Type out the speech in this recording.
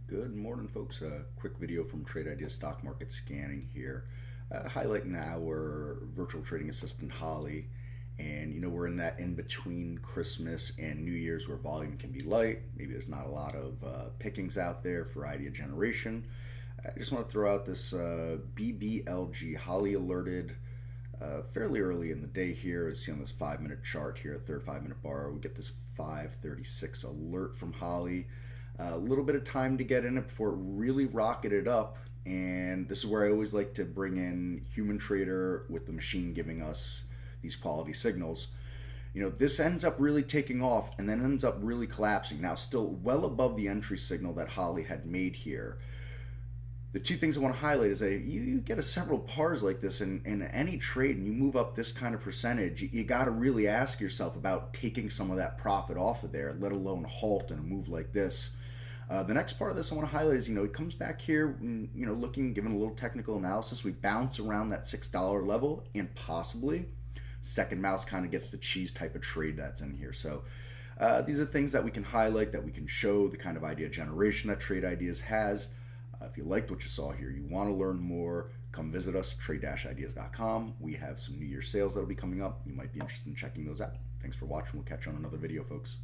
Good morning, folks. A quick video from Trade Ideas Stock Market Scanning here, highlighting our virtual trading assistant Holly. And we're in that in between Christmas and New Year's where volume can be light. Maybe there's not a lot of pickings out there for idea generation. I just want to throw out this BBLG Holly alerted fairly early in the day here. As you see on this 5-minute chart here, third 5-minute bar, we get this 5:36 alert from Holly. A little bit of time to get in it before it really rocketed up, and this is where I always like to bring in human trader with the machine giving us these quality signals. This ends up really taking off and then ends up really collapsing. Now, still well above the entry signal that Holly had made here. The two things I want to highlight is that you get several pars like this in any trade and you move up this kind of percentage, you got to really ask yourself about taking some of that profit off of there, let alone halt in a move like this. The next part of this I want to highlight is, it comes back here, looking, given a little technical analysis, we bounce around that $6 level and possibly second mouse kind of gets the cheese type of trade that's in here. So these are things that we can highlight, that we can show the kind of idea generation that Trade Ideas has. If you liked what you saw here, you want to learn more, come visit us, trade-ideas.com. We have some New Year sales that'll be coming up. You might be interested in checking those out. Thanks for watching. We'll catch you on another video, folks.